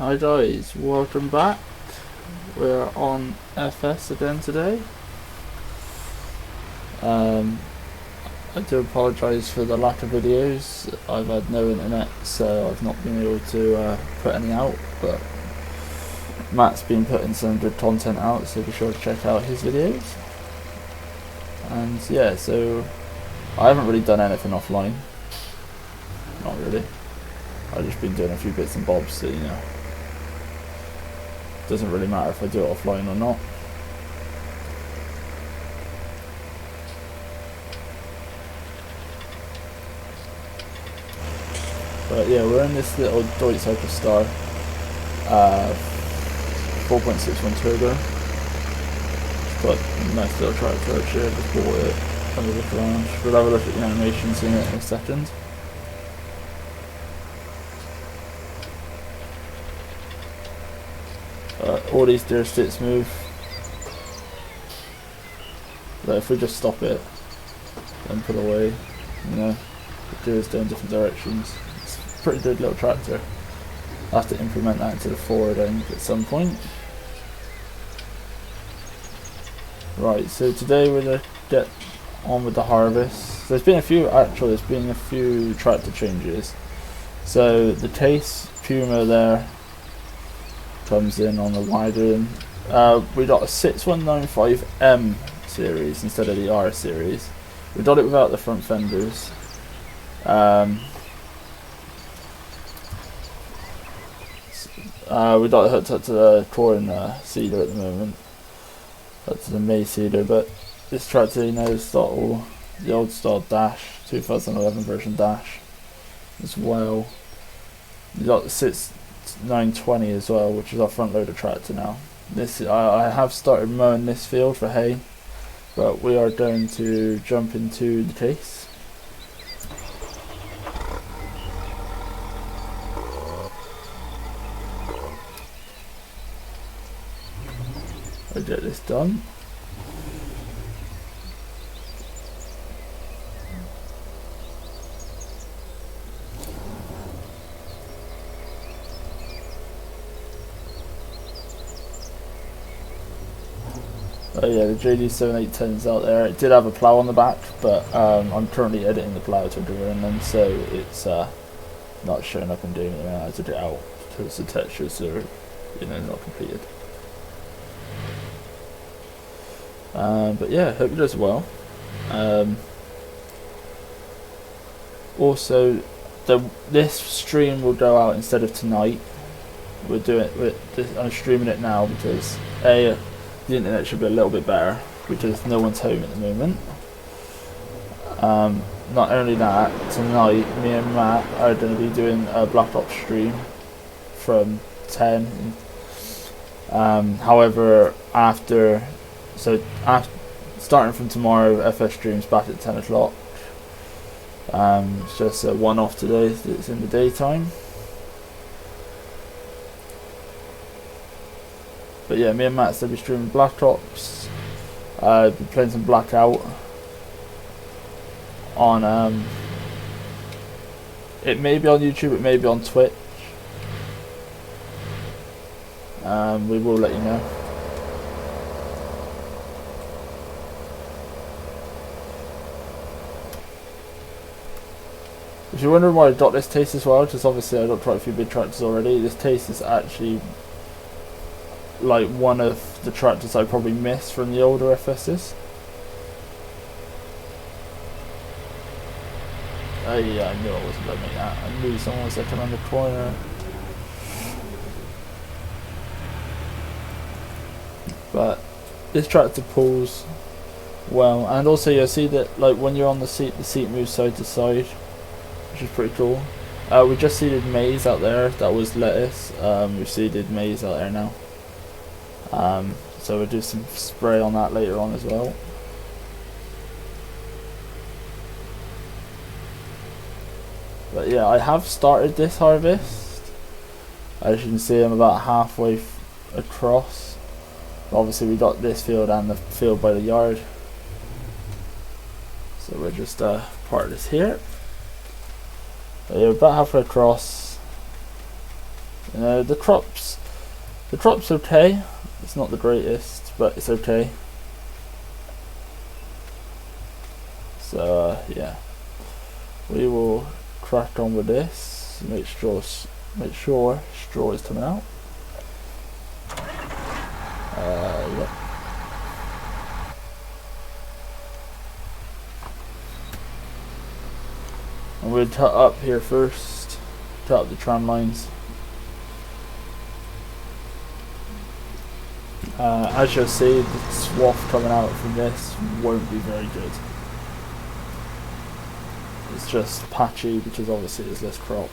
Hi guys, welcome back. We're on FS again today. I do apologise for the lack of videos. I've had no internet, so I've not been able to put any out, but Matt's been putting some good content out, so be sure to check out his videos. And yeah, so I haven't really done anything offline. Not really. I've just been doing a few bits and bobs, so you know. Doesn't really matter if I do it offline or not. But yeah, we're in this little Deutz Hyperstar 4.61 turbo. But nice little tractor actually, I just bought it. Have a look around. We'll have a look at the animations in it in a second. All these gear sit smooth. But if we just stop it and pull away, you know, the gears go in different directions. It's a pretty good little tractor. I'll have to implement that into the forward end at some point. Right, so today we're going to get on with the harvest. There's been a few tractor changes. So the Case Puma there comes in on the wagon. We got a 6195M series instead of the R series. We got it without the front fenders. We got it hooked up to the corn seeder at the moment, up to the maize seeder, but this tractor, you know, has got all the old style dash, 2011 version dash as well. You got the 6920 as well, which is our front loader tractor now. This I have started mowing this field for hay, but we are going to jump into the Case. I'll get this done. Oh yeah, the JD7810 is out there. It did have a plough on the back, but I'm currently editing the plough to deliver in them, so it's not showing up and doing it. I took it out because the textures are, you know, not completed. But yeah, hope it does well. Also, this stream will go out instead of tonight. I'm streaming it now because the internet should be a little bit better because no one's home at the moment. Not only that, tonight me and Matt are going to be doing a Black Ops stream from 10. However, starting from tomorrow, FS streams back at 10 o'clock. It's just a one-off today. It's in the daytime. But yeah, me and Matt will be streaming Black Ops. Be playing some Blackout on. It may be on YouTube. It may be on Twitch. We will let you know. If you're wondering why I got this Taste as well, because obviously I got quite a few big tractors already. This Taste is actually like one of the tractors I probably missed from the older FSs. Oh yeah, I knew I wasn't going to make that. I knew someone was looking around the corner. But this tractor pulls well, and also you'll see that like when you're on the seat moves side to side, which is pretty cool. We just seeded maize out there. That was lettuce. We've seeded maize out there now. So we'll do some spray on that later on as well. But yeah, I have started this harvest. As you can see, I'm about halfway across. Obviously we got this field and the field by the yard. So we'll just part this here. But yeah, we're about halfway across. You know, the crop's okay. It's not the greatest, but it's okay. So yeah, we will crack on with this. Make sure straw is coming out. Yep. And we'll cut up here first. Cut up the tram lines. As you'll see, the swath coming out from this won't be very good. It's just patchy because obviously there's less crop.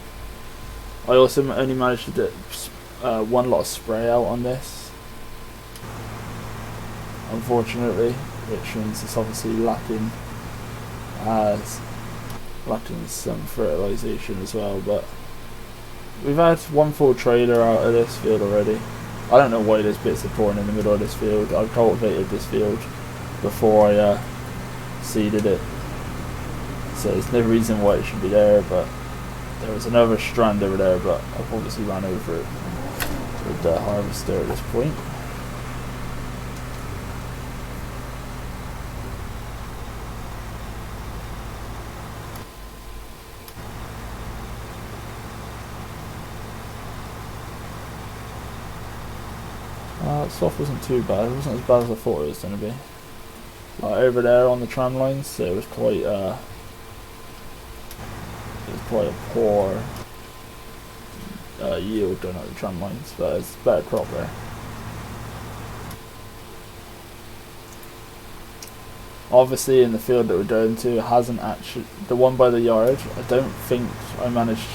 I also only managed to get one lot of spray out on this, unfortunately, which means it's obviously lacking some fertilisation as well. But we've had one full trailer out of this field already. I don't know why there's bits of corn in the middle of this field. I cultivated this field before I seeded it, so there's no reason why it should be there, but there was another strand over there, but I've obviously ran over it with the harvester at this point. Swath wasn't too bad. It wasn't as bad as I thought it was going to be. Like over there on the tram lines, it was quite a poor yield done at the tram lines, but it's a better crop there. Obviously, in the field that we're going to, it hasn't actually, the one by the yard, I don't think I managed.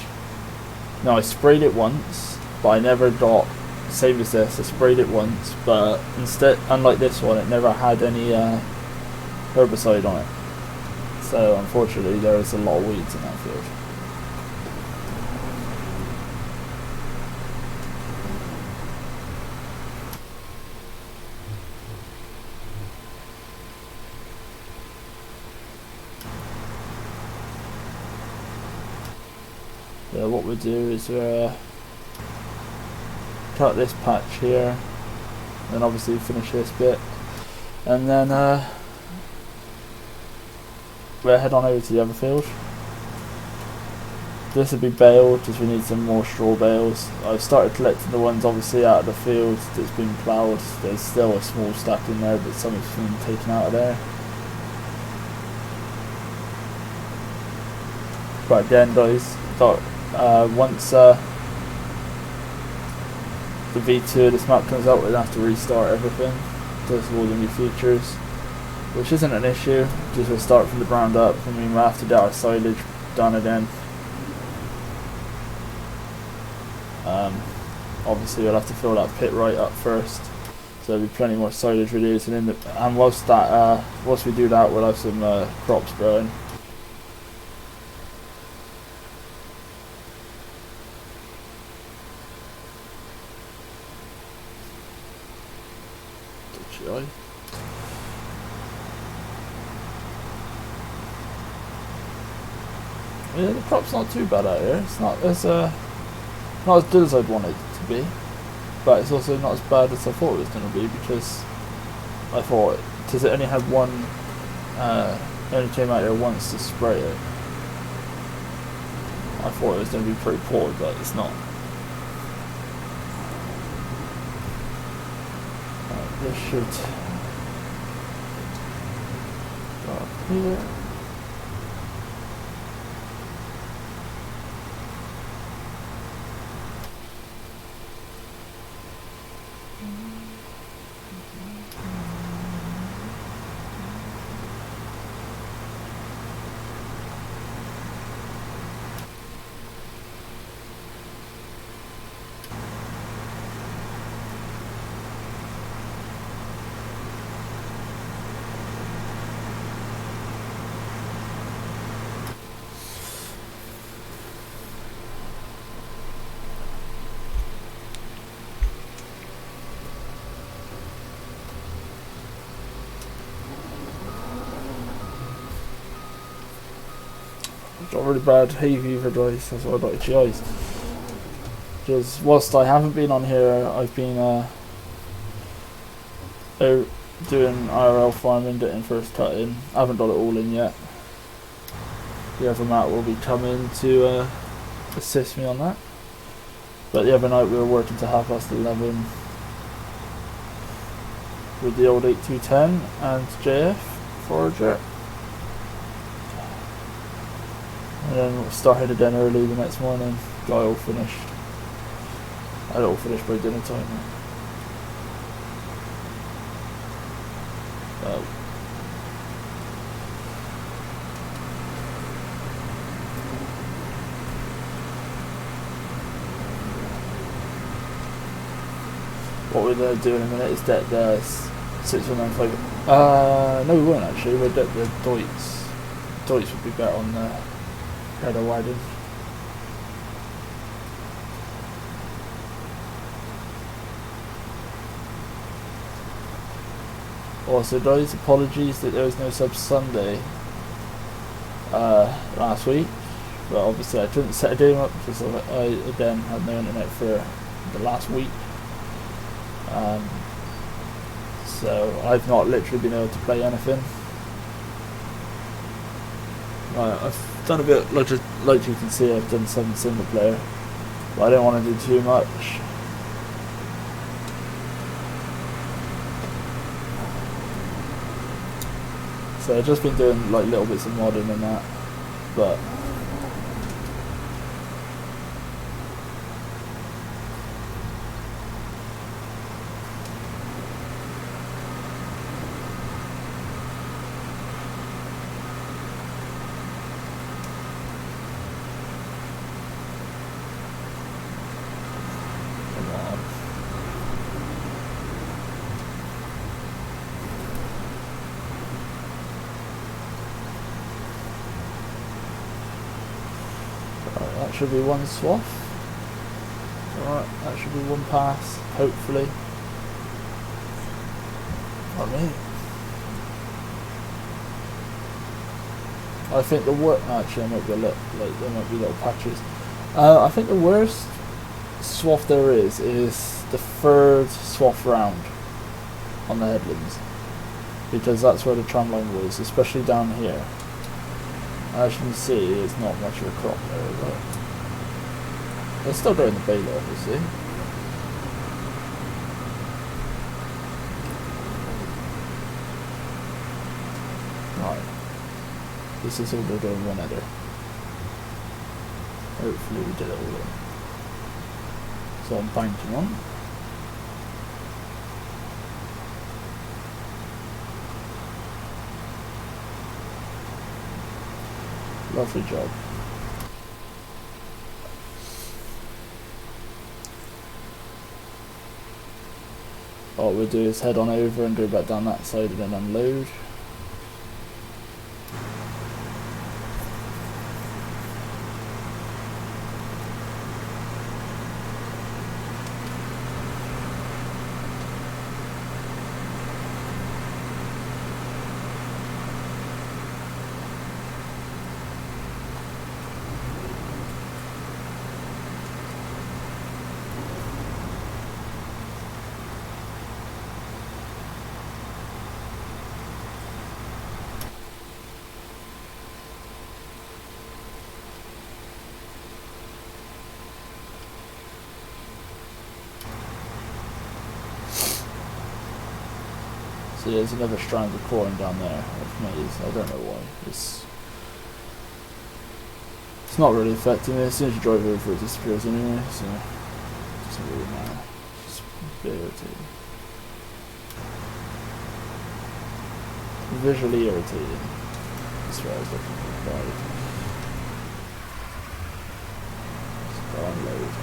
No, I sprayed it once, but I never got. Same as this, I sprayed it once, but instead, unlike this one, it never had any herbicide on it. So unfortunately, there was a lot of weeds in that field. So what we do is cut this patch here, then obviously finish this bit, and then we'll head on over to the other field. This will be baled because we need some more straw bales. I've started collecting the ones obviously out of the field that's been ploughed. There's still a small stack in there, but some has been taken out of there. But again guys, once the V2 of this map comes out, we'll have to restart everything, just all the new features, which isn't an issue. Just we'll start from the ground up. I mean, we'll have to get our silage done again. Obviously we'll have to fill that pit right up first, so there'll be plenty more silage reduced, and whilst we do that, we'll have some crops growing. Yeah, the crop's not too bad out here. It's not as good as I'd want it to be, but it's also not as bad as I thought it was going to be, because I thought, because it only had one, it only came out here once to spray it. I thought it was going to be pretty poor, but it's not. This should go up here. Got really bad hay fever, guys. That's why I got itchy eyes. Just whilst I haven't been on here, I've been doing IRL farming, getting first cut in. I haven't got it all in yet. The other Matt will be coming to assist me on that. But the other night we were working to 11:30 with the old 8210 and JF forager. And then started again early the next morning. Got it all finished. I had it all finished by dinner time. What we're doing in a minute is that the 6195. No, we weren't actually. We're at the Deutz. Deutz would be better on the header wagon. Also, guys, apologies that there was no sub Sunday last week. But obviously, I couldn't set a game up because I again had no internet for the last week. So I've not literally been able to play anything. I've done a bit, like you can see, I've done some single player, but I don't want to do too much. So I've just been doing like little bits of modding and that, but that should be one swath. Alright, that should be one pass, hopefully. Not me. I think the worst, actually there might be there might be little patches. I think the worst swath there is the third swath round on the headlands, because that's where the tram line was, especially down here. As you can see, it's not much of a crop there, but they're still doing the baler, obviously. Right. This is all going to go in one header. Hopefully we did it all in. So I'm banking on. Lovely job. What we'll do is head on over and go back down that side and then unload. So there's another strand of corn down there of maize. I don't know why. It's not really affecting me. As soon as you drive over it disappears anyway, so it doesn't really matter. It's just a bit irritating. Visually irritating. That's what I was looking for. Right. Let's go unload.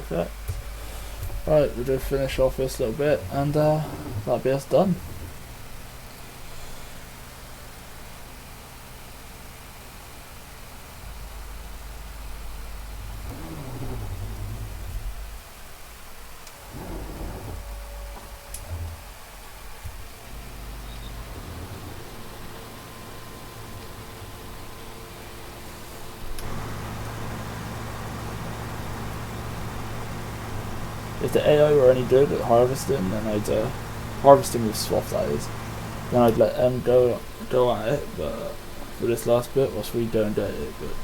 Perfect. Right, we'll just finish off this little bit and that'll be us done. If the AI were any good at harvesting, then I'd harvesting with swap, that is. Then I'd let them go at it, but for this last bit, whilst we don't get it, but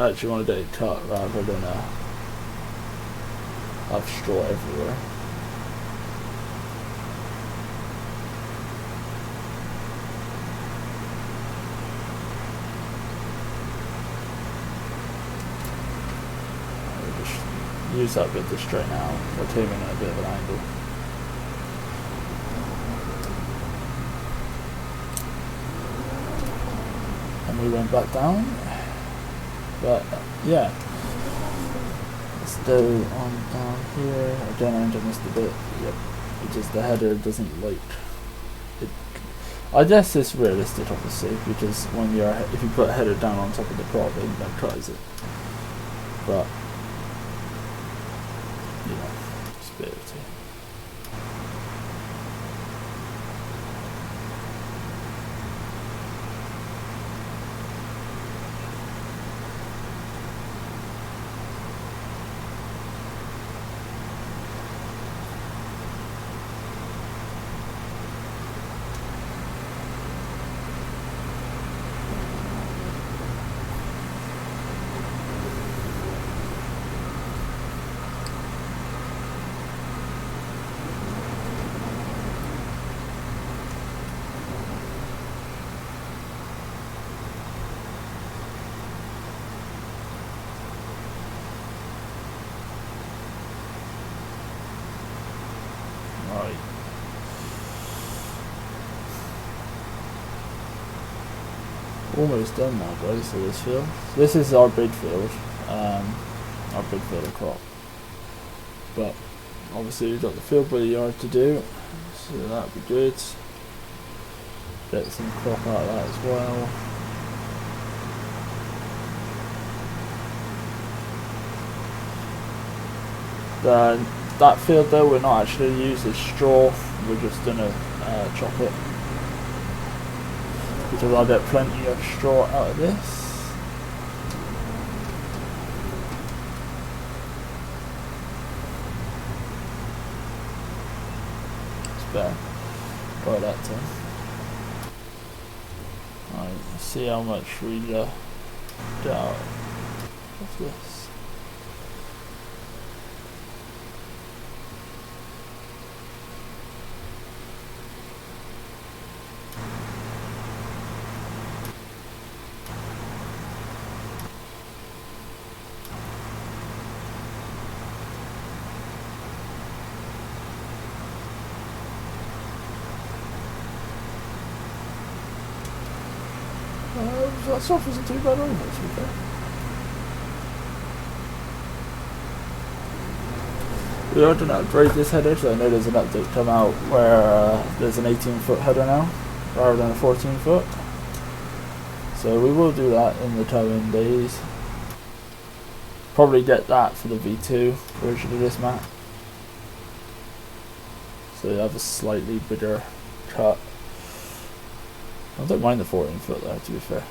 I actually want to get it cut rather than have straw everywhere. Use that bit to straighten out, or turn at a bit of an angle. And we went back down, but yeah. Let's go on down here. Again, I missed a bit. Yep, it just the header doesn't like it. I guess it's realistic, obviously, because when if you put a header down on top of the prop, it then tries it. But you know, just a bit of it. Right. Almost done now, guys, for this field. This is our big field, of crop. But obviously we've got the field by the yard to do, so that'd be good. Get some crop out of that as well. That field though, we're not actually using straw, we're just gonna chop it, because I'll get plenty of straw out of this. It's better. Got that done. Alright, let's see how much we get out of this. That stuff isn't too bad either, to be fair. We are going to upgrade this header, so I know there's an update come out where there's an 18-foot header now, rather than a 14-foot. So we will do that in the coming days. Probably get that for the V2 version of this map. So you have a slightly bigger cut. I don't mind the 14-foot though, to be fair.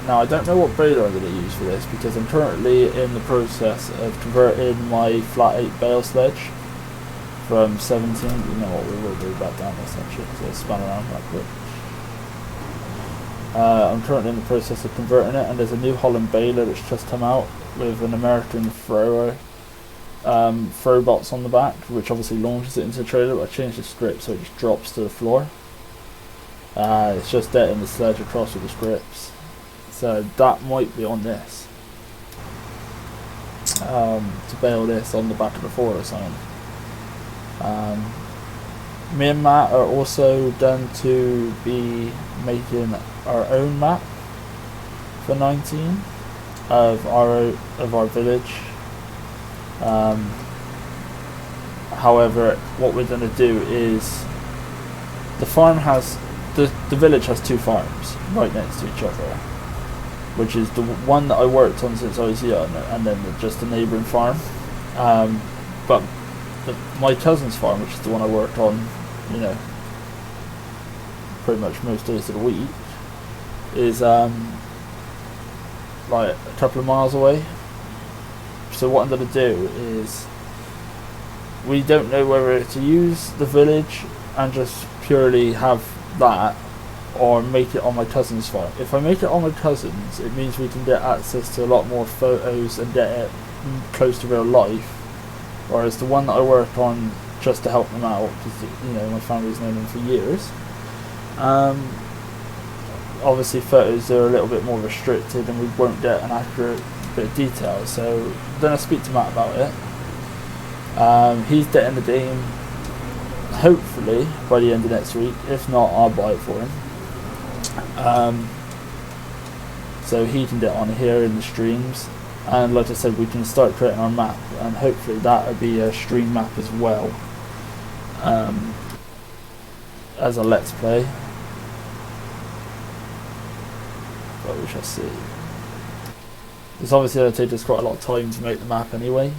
Now I don't know what baler I'm going to use for this, because I'm currently in the process of converting my flat 8 bale sledge from 17. You know what, we will go back down this actually, because I spun around that quick. I'm currently in the process of converting it, and there's a New Holland baler that's just come out with an American thrower throw box on the back, which obviously launches it into the trailer, but I changed the script so it just drops to the floor. It's just getting the sledge across with the scripts. So that might be on this. To bail this on the back of the floor or something. Me and Matt are also done to be making our own map for 19 of our village. However, what we're going to do is the village has 2 farms right next to each other, which is the one that I worked on since I was young, and then just the neighbouring farm. But my cousin's farm, which is the one I worked on, you know, pretty much most days of the week, is like a couple of miles away. So what I'm going to do is, we don't know whether to use the village and just purely have that, or make it on my cousin's farm. If I make it on my cousin's, it means we can get access to a lot more photos and get it close to real life, whereas the one that I worked on just to help them out, because, you know, my family's known them for years, obviously photos are a little bit more restricted and we won't get an accurate bit of detail. So then I speak to Matt about it. He's getting the game hopefully by the end of next week. If not, I'll buy it for him, so he can get on here in the streams, and like I said, we can start creating our map, and hopefully that will be a stream map as well, as a let's play, but we shall see. It's obviously going to take us quite a lot of time to make the map anyway,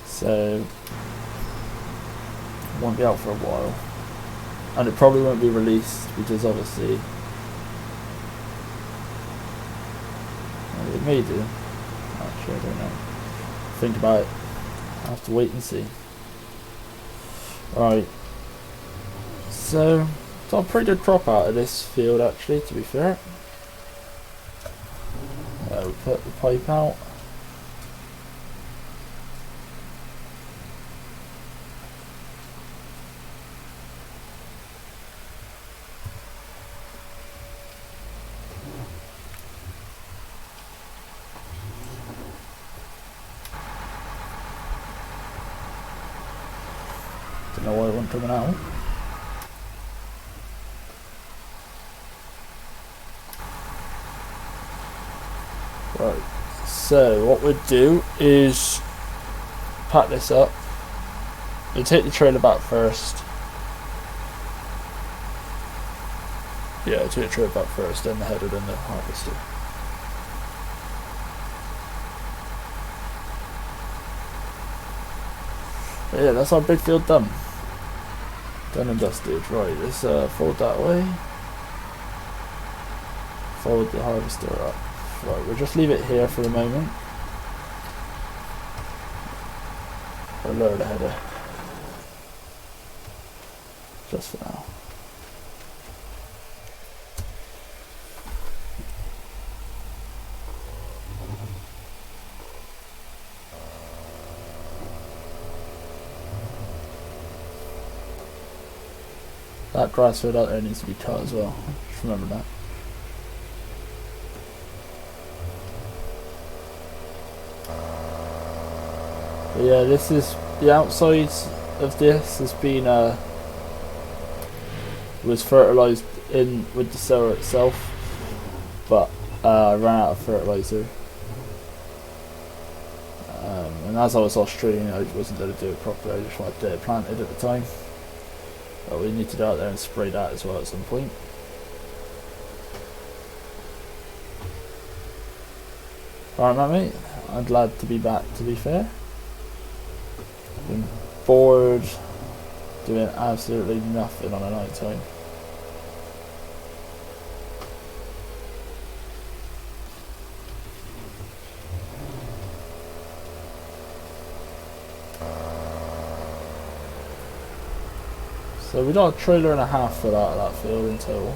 so it won't be out for a while, and it probably won't be released because obviously, well, it may do, actually I don't know, think about it, I'll have to wait and see. Right, so got a pretty good crop out of this field actually, to be fair. We put the pipe out. Don't know why it wasn't coming out. Right, so what we'll do is pack this up. We'll take the trailer back first. Yeah, take the trailer back first, then the header, then the harvester. But yeah, that's our big field done. Done and dusted. Right, let's fold that way. Fold the harvester up. Right, we'll just leave it here for the moment. Or lower the header. Just for now. That grass field out there needs to be cut as well. Just remember that. But yeah, this is the outside of this has been was fertilised in with the sower itself, but I ran out of fertiliser, and as I was Australian, I wasn't going to do it properly. I just wanted to get it planted at the time, but we need to go out there and spray that as well at some point. Alright, mate, I'm glad to be back, to be fair. Been bored doing absolutely nothing on a night time. So we got a trailer and a half for that field in total.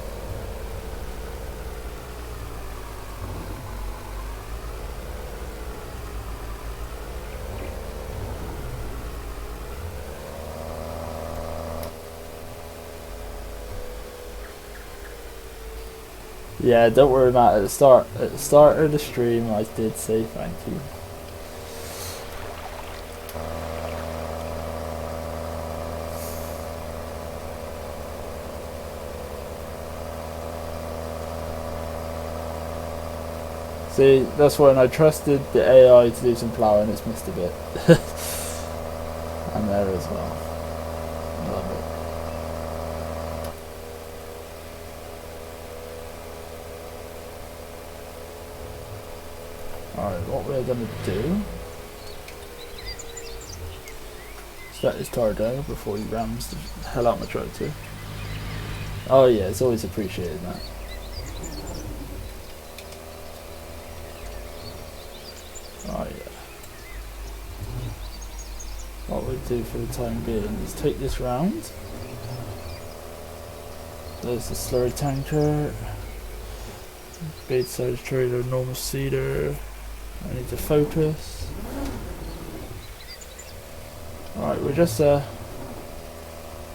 Yeah, don't worry, Matt. At the start of the stream, I did say thank you. See, that's when I trusted the AI to do some ploughing. It's missed a bit. And there as well. Love it. Alright, what we're going to do, set his tire down before he rams the hell out my tractor. Oh yeah, it's always appreciated, that. Oh yeah. What we'll do for the time being is take this round. There's the slurry tanker, bait size trailer, normal seeder. I need to focus. Alright, we'll just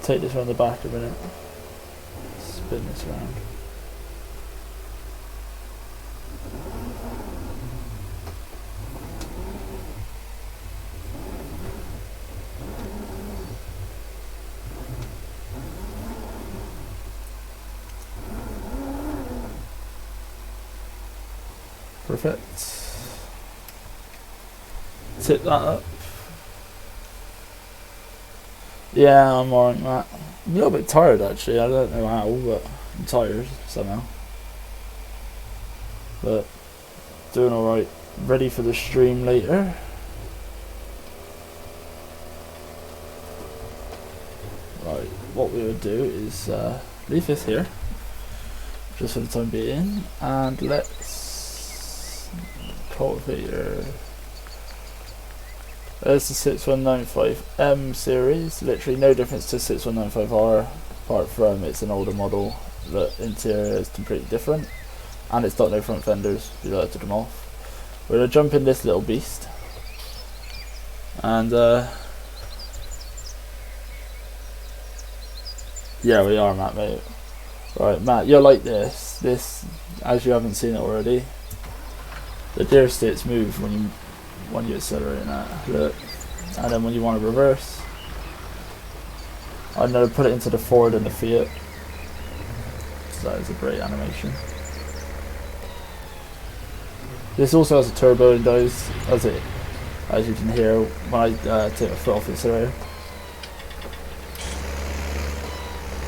take this around the back a minute. Spin this around. Perfect. Tip that up. Yeah, I'm alright, Matt. I'm a little bit tired actually. I don't know how, but I'm tired somehow. But doing alright. Ready for the stream later. Right, what we would do is leave this here, just for the time being, and let's cultivator. There's the 6195M series, literally no difference to 6195R, apart from it's an older model. The interior is completely different, and it's got no front fenders, we alerted them off. We're going to jump in this little beast, and yeah, we are, Matt, mate. Right, Matt, you'll like this. This, as you haven't seen it already, the gear sticks move when you accelerate that. Look, and then when you want to reverse, I'm going to put it into the Ford and the Fiat. So that is a great animation. This also has a turbo and does, as you can hear when I take my foot off the accelerator.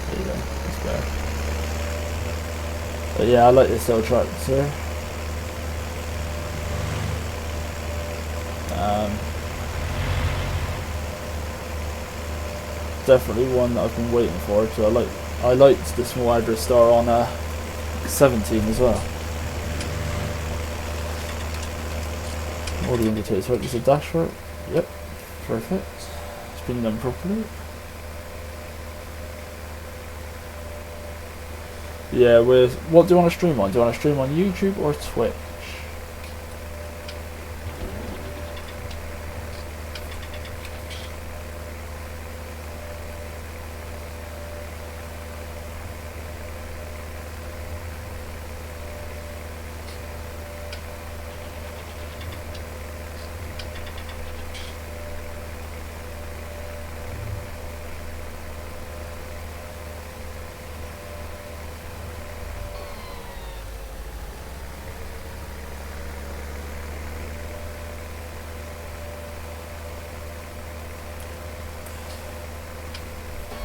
There you go, that's better. But yeah, I like this little tractor. Definitely one that I've been waiting for. So I liked the small Eire star on 17 as well. All the indicators work. There's a dash work. Yep, perfect. It's been done properly. Yeah, what do you want to stream on? Do you want to stream on YouTube or Twitch?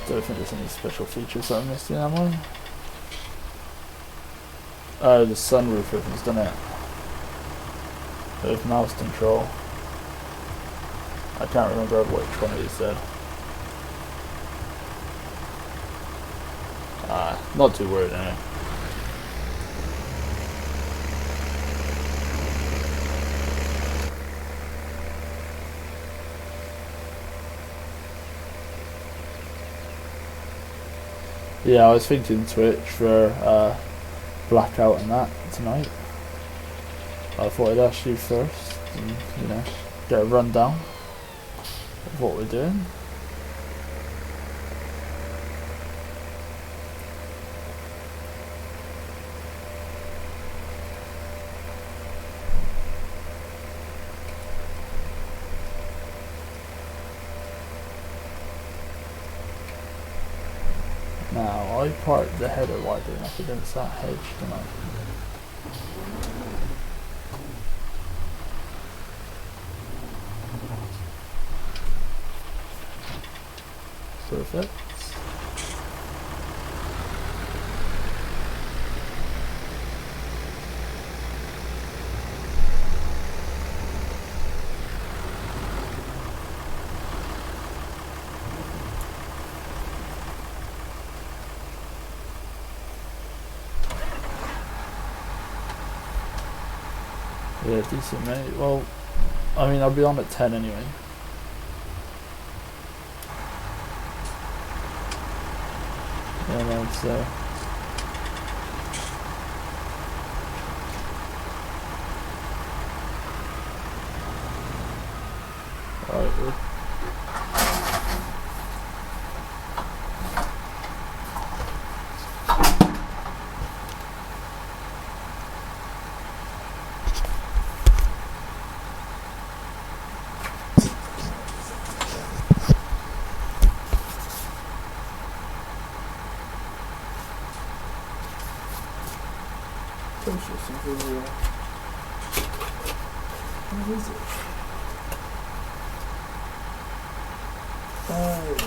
Don't think there's any special features that I'm missing, am I? Oh, the sunroof opens, doesn't it? With mouse control. I can't remember which one it said. Not too worried anyway. Yeah, I was thinking Twitch for Blackout and that tonight. I thought I'd ask you first and, you know, get a rundown of what we're doing. Now I parked the header wider up against that hedge tonight. Perfect. Yeah, decent mate. Well, I mean, I'll be on at 10 anyway. Yeah, man, so. Alright, we're what is it? And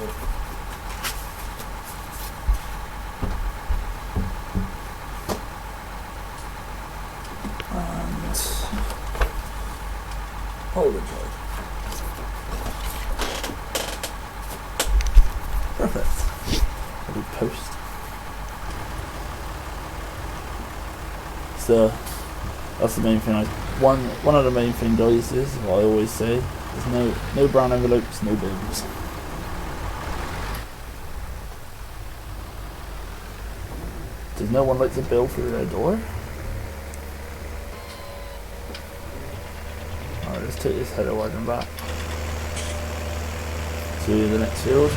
hold it tight. Perfect. Little post. So that's the main thing. One of the main thing, guys, is what I always say: there's no brown envelopes, no bills. Does no one like to bill through their door? Alright, let's take this header wide and back to the next field.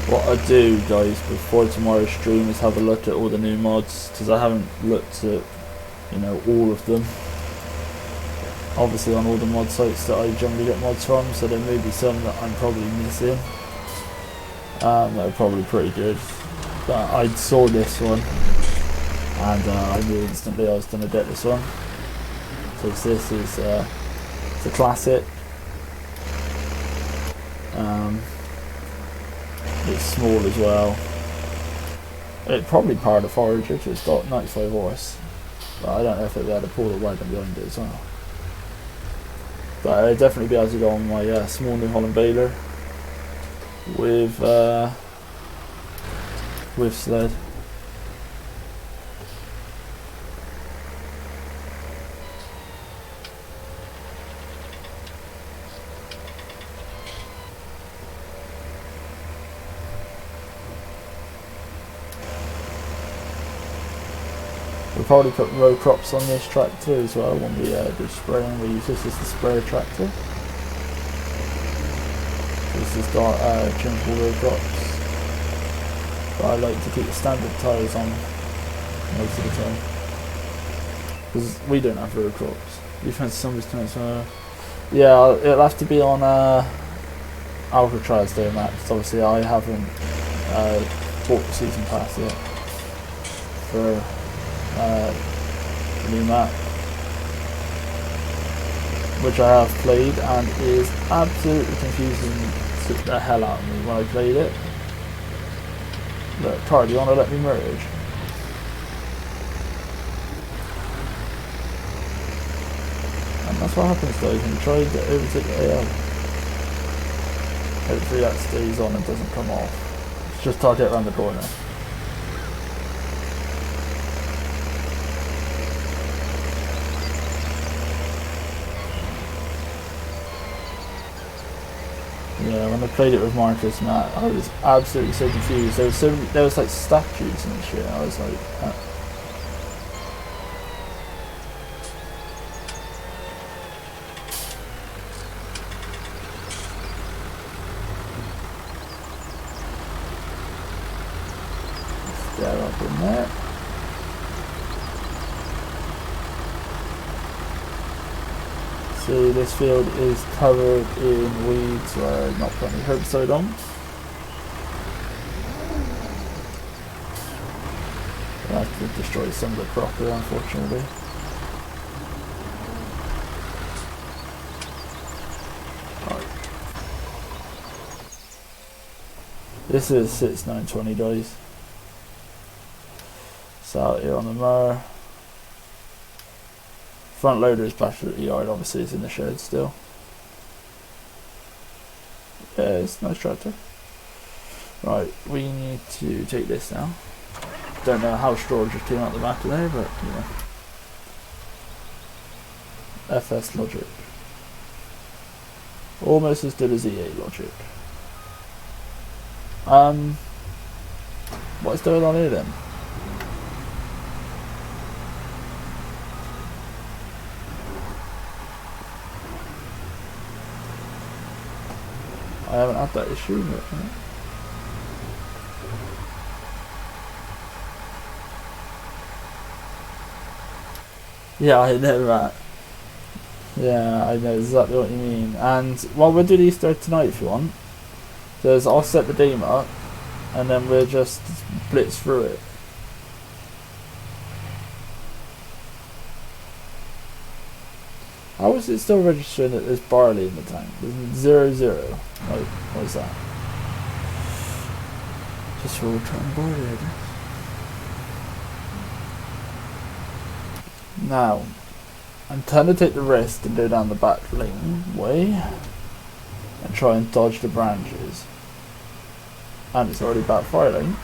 What I do, guys, before tomorrow's stream is have a look at all the new mods, because I haven't looked at, you know, all of them. Obviously on all the mod sites that I generally get mods from, so there may be some that I'm probably missing. That are probably pretty good. But I saw this one, and I knew instantly I was going to get this one. So this is it's a classic. It's small as well. It's probably part of the Forager, it's got 95 horse. But I don't know if it'll be able to pull the wagon behind it as well. But I'll definitely be able to go on my small New Holland baler with sled. We'll probably put row crops on this tractor as well when we do spraying. We use this as the sprayer tractor. This has got changeable row crops, but I like to keep the standard tyres on most of the time because we don't have row crops. You fancy somebody's turn as well? Yeah, it'll have to be on Alcatraz though, Matt, because obviously I haven't bought the season pass yet for the new map, which I have played and is absolutely confusing the hell out of me when I played it. Look, Car, do you want to let me merge? And that's what happens guys when you try to overtake the AL. Hopefully that stays on and doesn't come off. Let's just target around the corner. Yeah, when I played it with Marcus, Matt, I was absolutely so confused. There was like statues and shit. I was like, Get up in there. See, this field is covered in weeds where not putting herbicide on. I have to destroy some of the crop here, unfortunately. Right. This is Fs19 guys. It's out here on the mower. Front loader is back at the yard, obviously it's in the shed still. Yeah, it's a nice tractor. Right, we need to take this now. Don't know how straw just came out the back today, but yeah. FS logic. Almost as good as EA logic. What's going on here then? I haven't had that issue, but yeah, I know that. Yeah, I know exactly what you mean. And well, we'll do the Easter egg tonight if you want. Because I'll set the game up, and then we'll just blitz through it. How is it still registering that there's barley in the tank? There's 0, 0. Like, what is that? Just for return barley, I guess. Now, I'm trying to take the risk and go down the back lane way and try and dodge the branches. And it's already backfiring.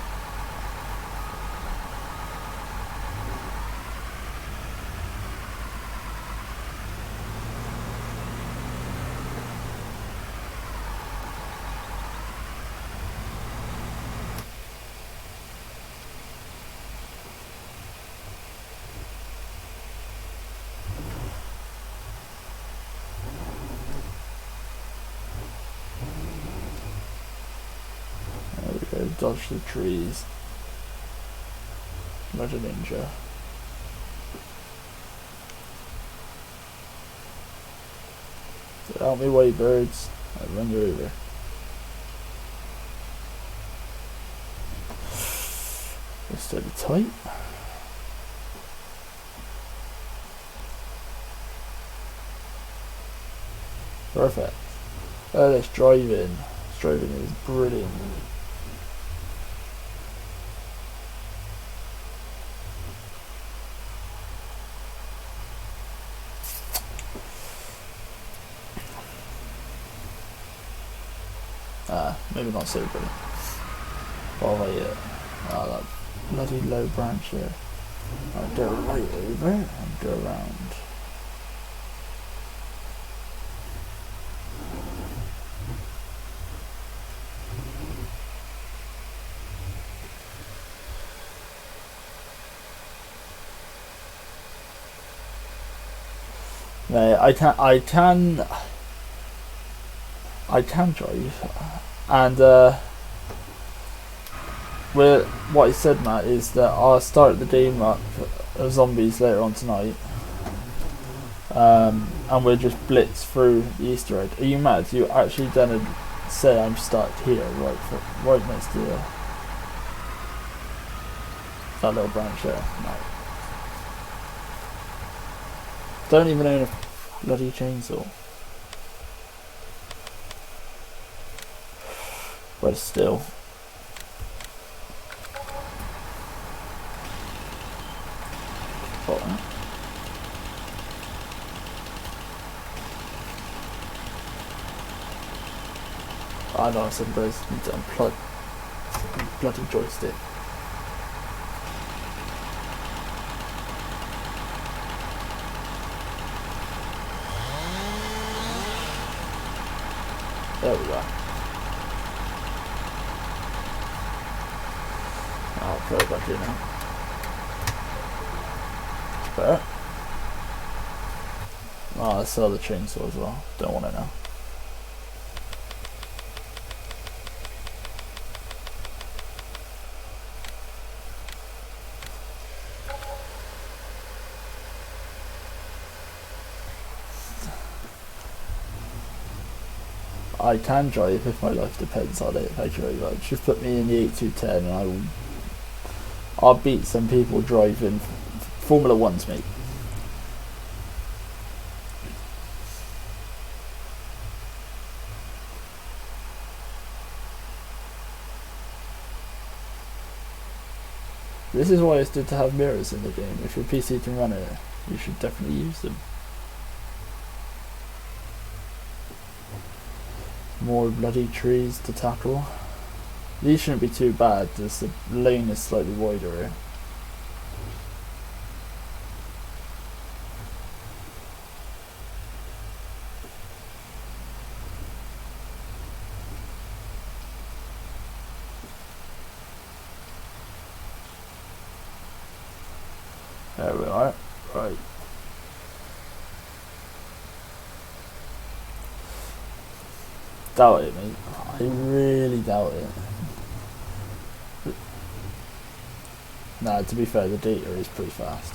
Dodge the trees like a ninja. Get out my way, birds. I'll run you over. Let's start it tight. Perfect. Oh, this driving. This driving is brilliant. Maybe not so brilliant. Oh, that bloody low branch here. I'll go right over and go around. No, I can drive, and what I said, Matt, is that I'll start the game up of zombies later on tonight, and we'll just blitz through the Easter egg. Are you mad? You actually didn't say I'm stuck here, right next to that little branch there. No. Don't even own a bloody chainsaw. But still. I know some guys need to unplug the bloody joystick. There we go. I'll throw it back in now. Better. Oh, let's sell the chainsaw as well. Don't want it now. I can drive if my life depends on it. Thank you very much. Just put me in the 8210 and I'll beat some people driving Formula Ones, mate. This is why it's good to have mirrors in the game. If your PC can run it, you should definitely use them. More bloody trees to tackle. These shouldn't be too bad, just the lane is slightly wider here. There we are. Right. Doubt it, mate. I really doubt it. Nah, to be fair, the data is pretty fast.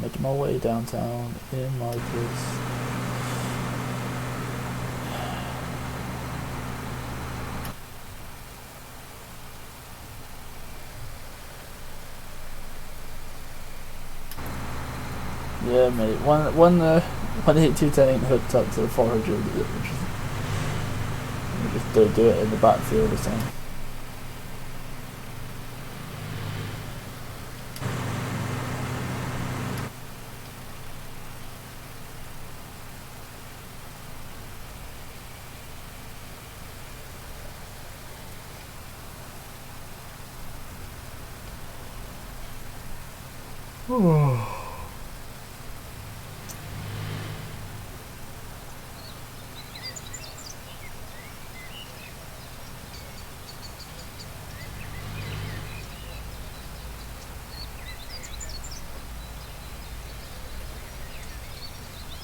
Making my way downtown in my place. Yeah, mate. One 8210 ain't hooked up to the 400. You just don't do it in the backfield or something.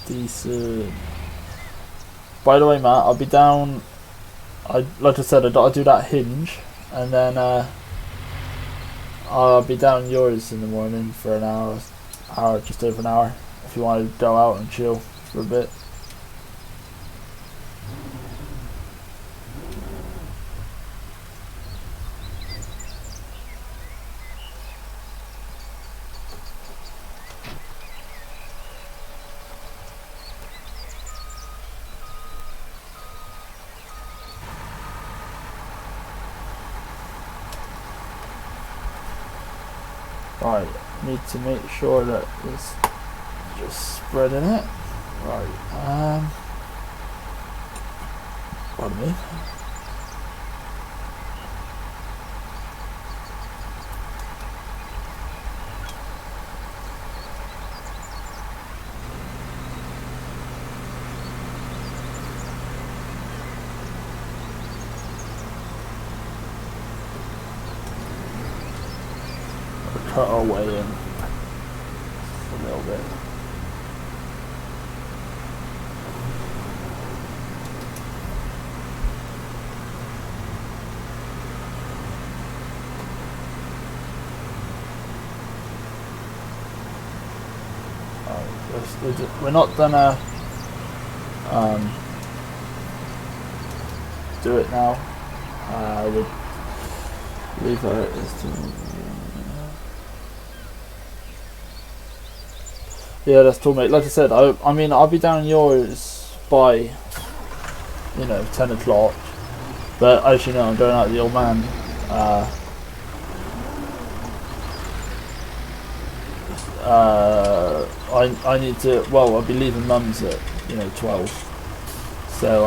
Decent. By the way, Matt, I'll be down. Like I said, I'll do that hinge, and then I'll be down yours in the morning for an hour, just over an hour. If you want to go out and chill for a bit. Right, need to make sure that it's just spreading it. Right, pardon me. Cut our way in a little bit. We're not gonna do it now. We'll leave how it is. Yeah, that's cool, mate. Like I said, I mean, I'll be down yours by, 10 o'clock. But as you know, I'm going out with the old man. I need to. Well, I'll be leaving Mum's at 12. So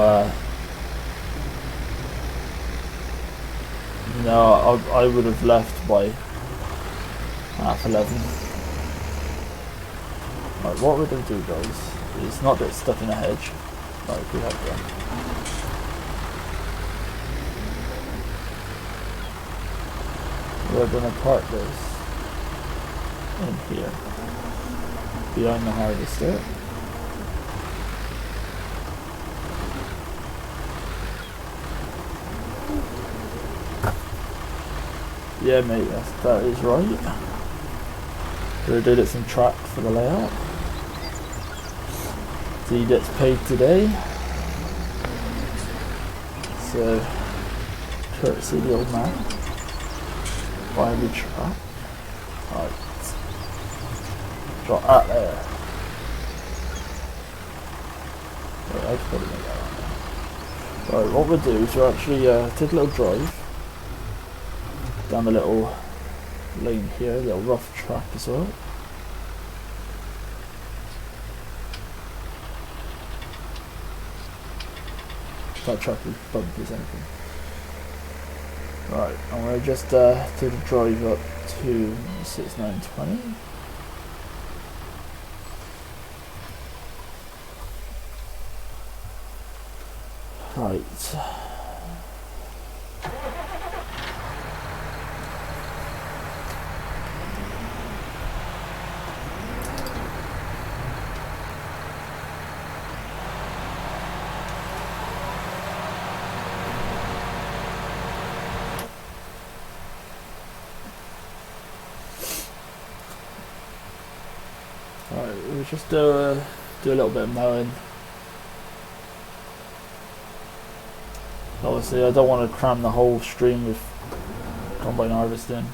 I would have left by 11:30. Right, what we're going to do, guys, is not get stuck in a hedge like we have done. We're going to park this in here, behind the harvester. Yeah, mate, that is right. We did it some track for the layout. So he gets paid today. So, courtesy of the old man. Buy the track. Right. Drop that there. Right, I can probably make that right now. Right, what we'll do is we'll actually take a little drive down the little lane here, little rough track as well. That track is bumpy as anything. Right, and we'll just take a drive up to 6920. Right. Right, we'll just do a little bit of mowing. Obviously I don't want to cram the whole stream with combine harvesting,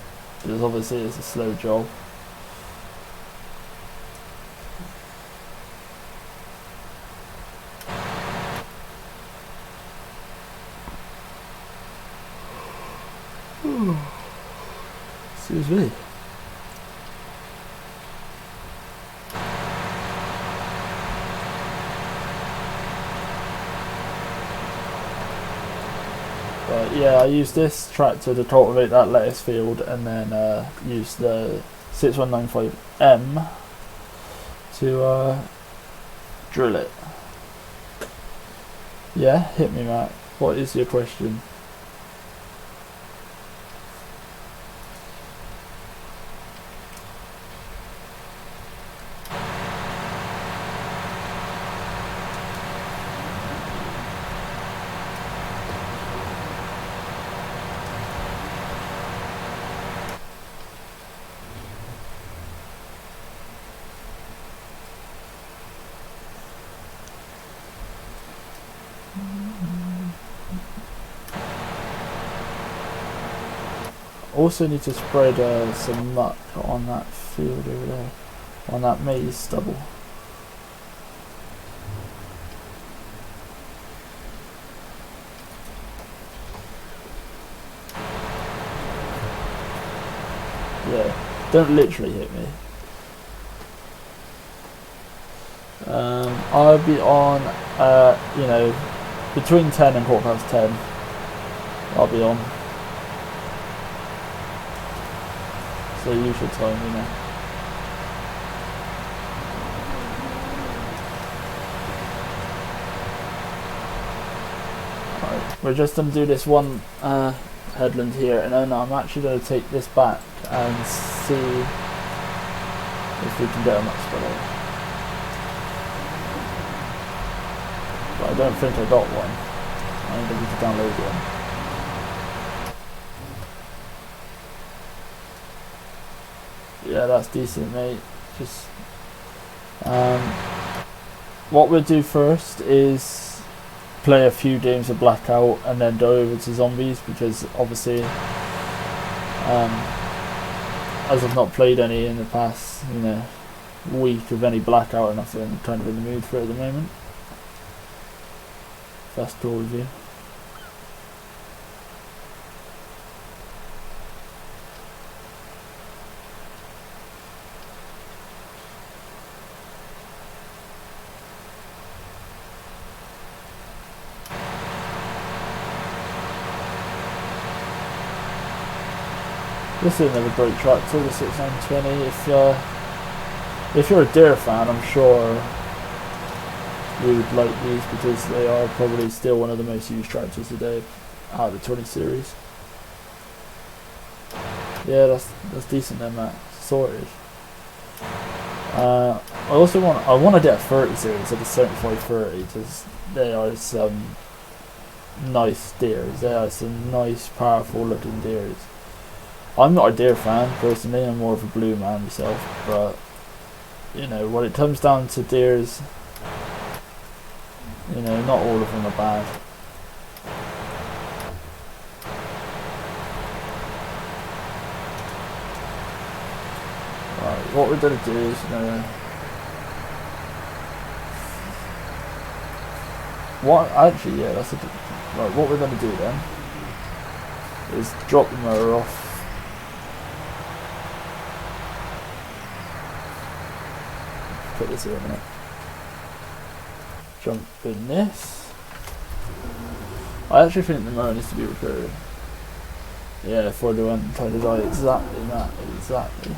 because obviously it's a slow job. Excuse me. But yeah, I used this tractor to cultivate that lettuce field, and then used the 6195M to drill it. Yeah, hit me, Matt. What is your question? Also need to spread some muck on that field over there, on that maize stubble. Yeah, don't literally hit me. I'll be on, you know, between 10 and 10:15. I'll be on. So usual time, you know. Right, we're just going to do this one headland here, and then I'm actually going to take this back and see if we can get a much better. But I don't think I got one. I'm going to need to download one. Yeah, that's decent, mate. Just what we'll do first is play a few games of Blackout and then go over to zombies, because obviously as I've not played any in the past, you know, week of any Blackout or nothing, I'm kind of in the mood for it at the moment. If that's cool with you. This is another great tractor, the 6920. If you're a deer fan, I'm sure you would like these, because they are probably still one of the most used tractors today out of the 20 series. Yeah, that's decent then, Matt. Sorted. I want to get a 30 series of the 7530, because they are some nice deers. They are some nice, powerful looking deers. I'm not a deer fan personally. I'm more of a blue man myself, but you know, when it comes down to deers, you know, not all of them are bad. Right, what we're gonna do is, you know, what actually, yeah, that's a good. Right, what we're gonna do then is drop the mower off. Put this here in a minute. Jump in this. I actually think the mower needs to be repaired. Yeah, for the one trying to die exactly that, exactly.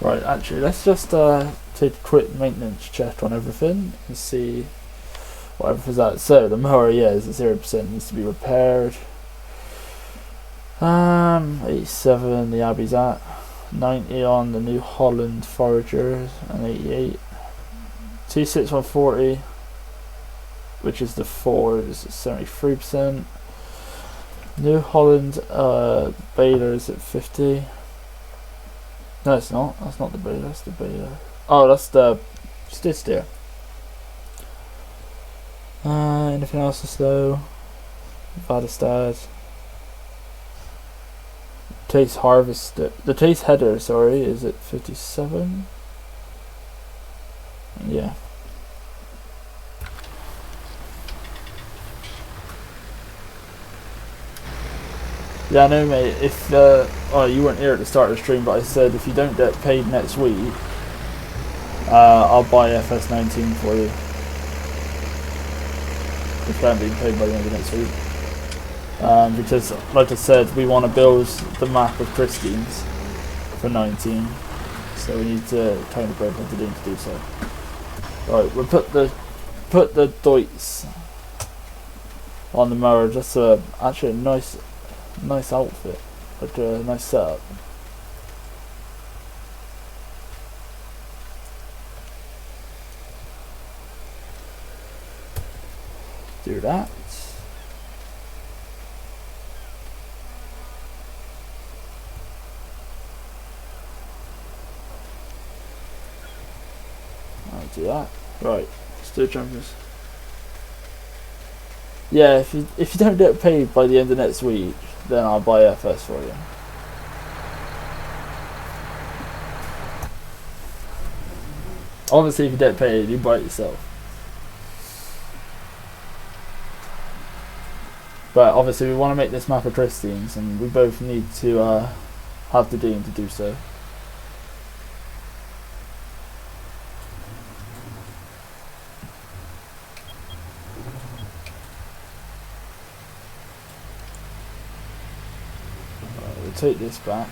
Right, actually, let's just take a quick maintenance check on everything and see what everything's at. So the mower, yeah, is at 0%, needs to be repaired. 87 the Abbey's at, 90 on the New Holland Foragers, and 88. 26140, which is the Ford, is at 73%. New Holland Baylor is at 50. No, it's not. That's not the Baylor. That's the Baylor. Oh, that's the stitch steer. Anything else is slow? Vadestad. Taste harvester. The taste header, sorry, is at 57. Yeah. Yeah, I know, mate. If oh, you weren't here at the start of the stream, but I said if you don't get paid next week, I'll buy Fs19 for you. If you haven't been paid by the end of next week, because, like I said, we want to build the map of Pristines for 19, so we need to kind of break into doing to do so. Right, we'll put the Deutz on the mower. Just actually a nice outfit, like a nice setup. Do that. I'll do that. Right, let's do jumpers. Yeah, if you don't get paid by the end of next week, then I'll buy FS for you. Obviously, if you get paid, you buy it yourself. But obviously, we want to make this map of Pristines, and we both need to have the game to do so. We'll take this back.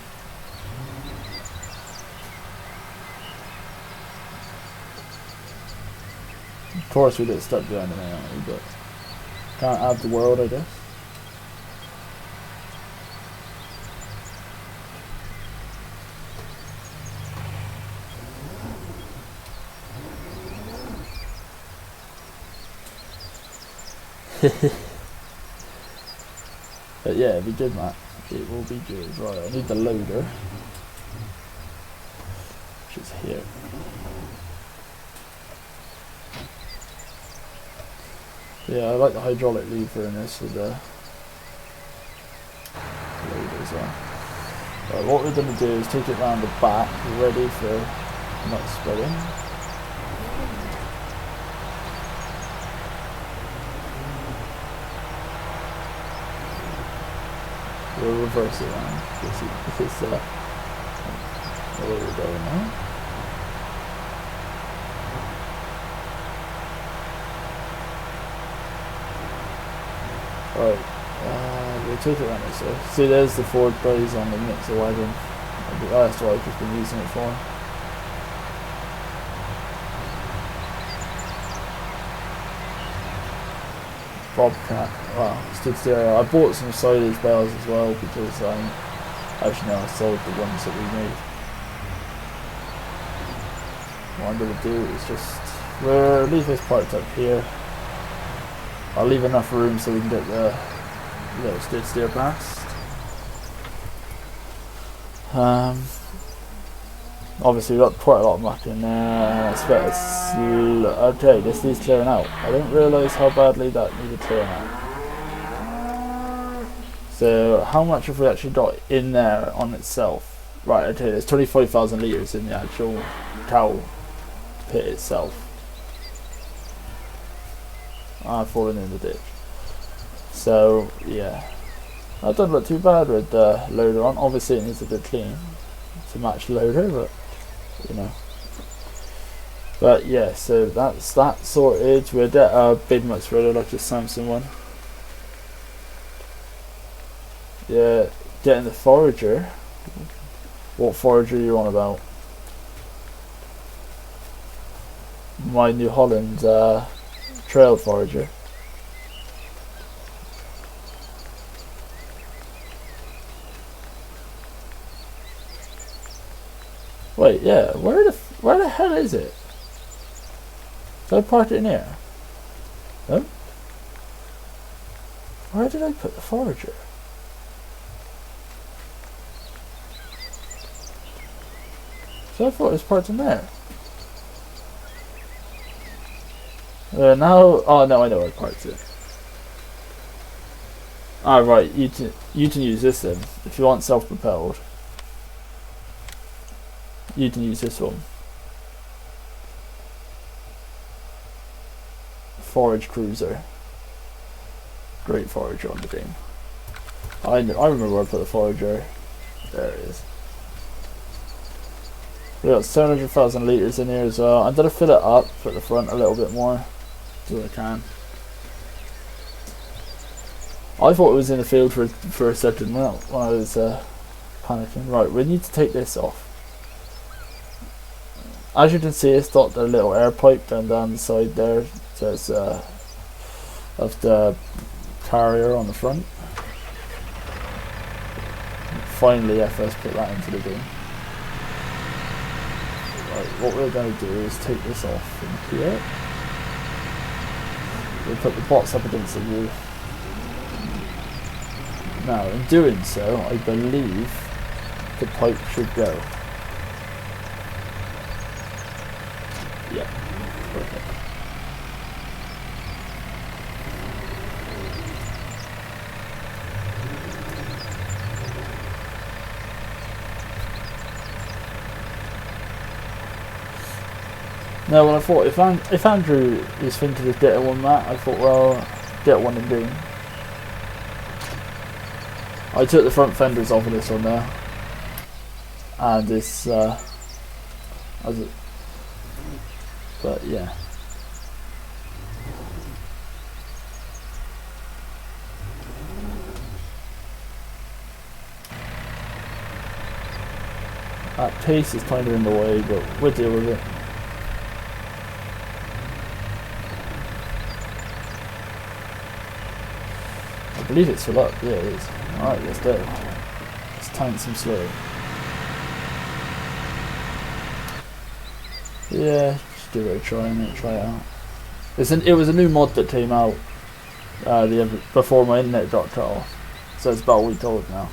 Of course, we get stuck behind an AI, but can't have the world, I guess. But yeah, it'll be good, Matt. It will be good. Right, I need the loader, which is here. Yeah, I like the hydraulic lever in this with the loader as well. Right, what we're going to do is take it round the back, ready for not spreading. We'll reverse it around. This is the way we're going now. Right, we'll take it around this way. See, there's the Ford Blaze on the mixer wagon. That's what I've just been using it for. Bobcat. Wow, stood still. I bought some silage bales as well because actually no, I sold the ones that we made. What I'm going to do is just we'll leave this part up here. I'll leave enough room so we can get the little skid steer past. Obviously we've got quite a lot of muck in there, and I expect it's okay, this needs clearing out. I didn't realise how badly that needed clearing out. So how much have we actually got in there on itself? Right, okay, there's 25,000 litres in the actual cow pit itself. I've fallen in the ditch. So yeah, that doesn't look too bad with the loader on. Obviously it needs a bit clean to match the loader, but you know. But yeah, so that's that sorted. We'll get a big much spreader like the Samson one. Yeah, getting the forager. What forager are you on about? My New Holland trail forager. Wait, yeah, where the hell is it? Did I park it in here? No? Where did I put the forager? So I thought it was parked in there. Now, oh no, I know where I parked it. Ah, right, you can use this then. If you want self-propelled, you can use this one. Forage Cruiser. Great forager on the game. I remember where I put the forager. There it is. We got 700,000 litres in here as well. I'm going to fill it up at the front a little bit more so I can. I thought it was in the field for a second when I was panicking. Right, we need to take this off. As you can see, it's got the little air pipe down the side there. There's of the carrier on the front. Finally, FS put that into the bin. Right, what we're going to do is take this off from here. We'll put the box up against the roof. Now, in doing so, I believe the pipe should go. Yeah, perfect. No, when I thought if Andrew is thinking of getting one mat, I thought, well, get one and do. I took the front fenders off of this one now, and this, but yeah. That piece is kind of in the way, but we'll deal with it. I believe it's full up. Yeah, it is. Alright, let's go. Let's tank some slow. Yeah, just give it a try and try it out. It was a new mod that came out before my internet got cut off, so it's about a week old now.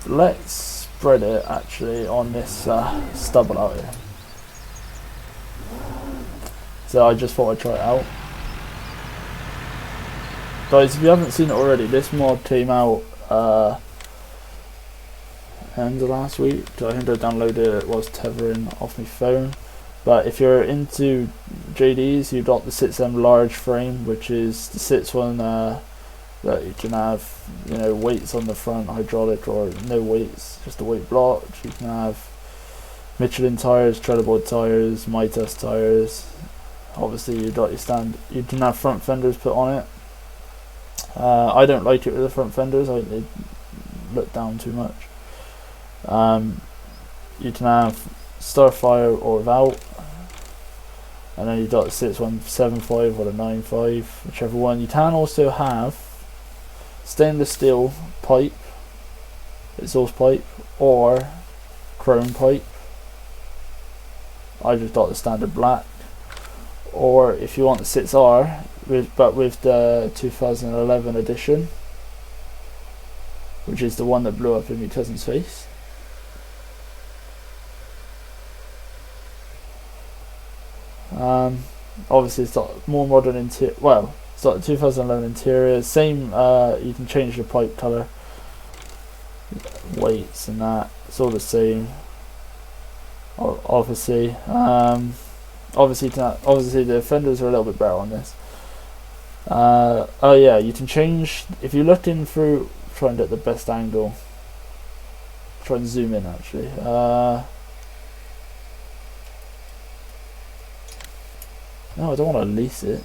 Let's spread it actually on this stubble out here. So I just thought I'd try it out. Guys, if you haven't seen it already, this mod came out end of last week. I think I downloaded it whilst tethering off my phone. But if you're into JDs, you've got the Fs19 large frame, which is the Fs19 one that you can have, you know, weights on the front, hydraulic or no weights, just a weight block. You can have Michelin tires, treadable tires, Mitas tires. Obviously, you got your you can have front fenders put on it. I don't like it with the front fenders. They look down too much. You can have Starfire or without, and then you've got the Fs19 7.5 or the 9.5, whichever one. You can also have stainless steel pipe, exhaust pipe, or chrome pipe. I just got the standard black. Or if you want the 6R, with the 2011 edition, which is the one that blew up in my cousin's face. Obviously it's got more modern interior. Well, it's got the 2011 interior. Same. You can change the pipe color, weights, and that. It's all the same. Obviously, obviously the fenders are a little bit better on this. Oh yeah, you can change if you're looking through. Try and get the best angle. Try and zoom in actually. No, I don't want to lease it.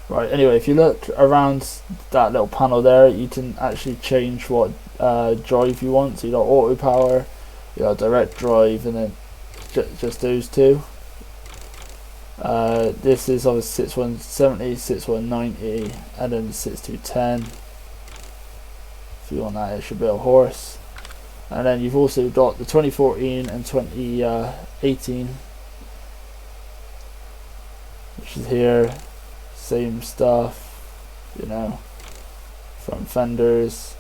Right, anyway, if you look around that little panel there, you can actually change what drive you want. So you got auto power, you got direct drive, and then just those two. This is obviously 6170, 6190, and then the 6210. If you want that extra bit of horse. And then you've also got the 2014 and 2018, which is here. Same stuff, you know, front fenders.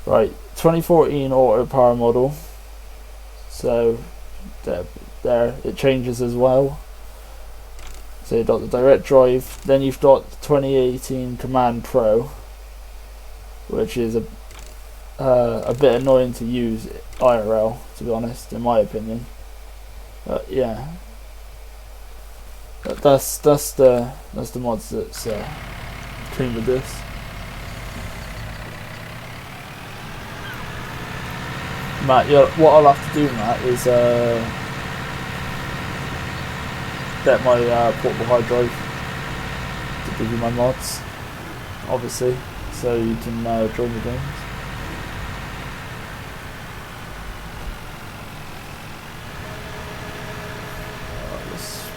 Right, 2014 auto power model. So there it changes as well. So you've got the direct drive. Then you've got the 2018 Command Pro, which is a bit annoying to use IRL, to be honest, in my opinion. But yeah, that's the mods that's came with this. Matt, what I'll have to do, Matt, is get my portable hard drive to give you my mods, obviously, so you can join the games.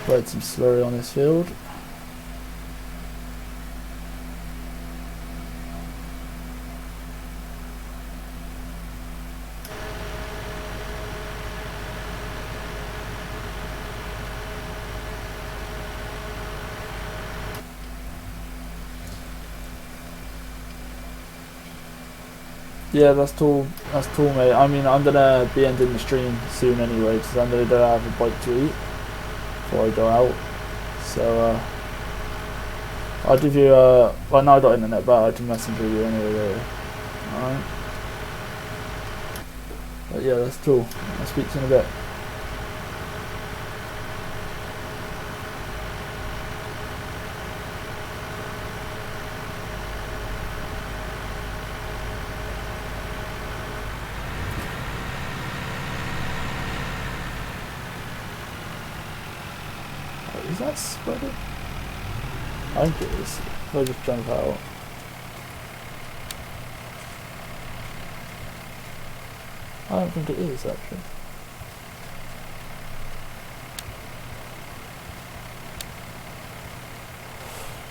Spread some slurry on this field. Yeah, that's cool, mate. I mean, I'm gonna be ending the stream soon anyway, because I'm gonna have a bite to eat before I go out. So I'll give you well, no, I got internet, but I can messenger you anyway later. Alright. But yeah, that's cool. I'll speak to you in a bit. Is that spreading? I think it is. If I just jump out. I don't think it is actually.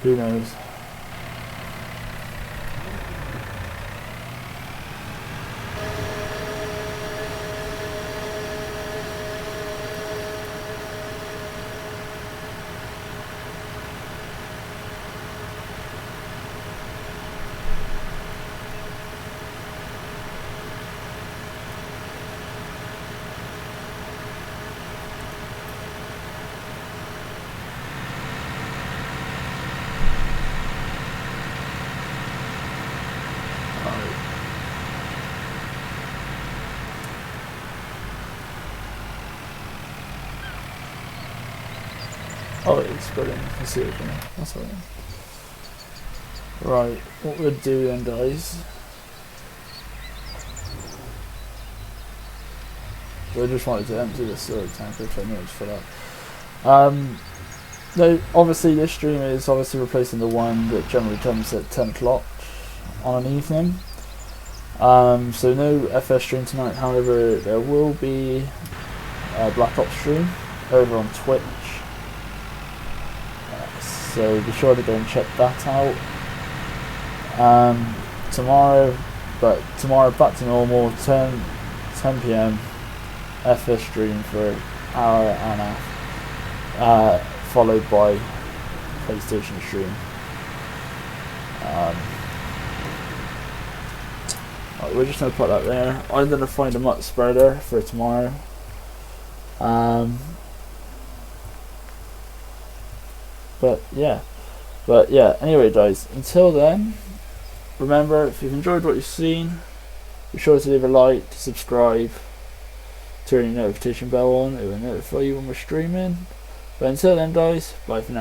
Who knows? Oh, it's brilliant. I see it now. That's alright. Right, what we'll do then, guys. So I just wanted to empty the storage tank, which I know is full up. No, obviously this stream is obviously replacing the one that generally comes at 10 o'clock on an evening. So no FS stream tonight, however there will be a Black Ops stream over on Twitch. So be sure to go and check that out. Tomorrow back to normal, 10 PM. FS stream for an hour and a half, followed by PlayStation stream. Right, we're just going to put that there. I'm going to find a much spreader for tomorrow. But yeah, anyway guys, until then, remember, if you've enjoyed what you've seen, be sure to leave a like, subscribe, turn your notification bell on, it will notify you when we're streaming. But until then guys, bye for now.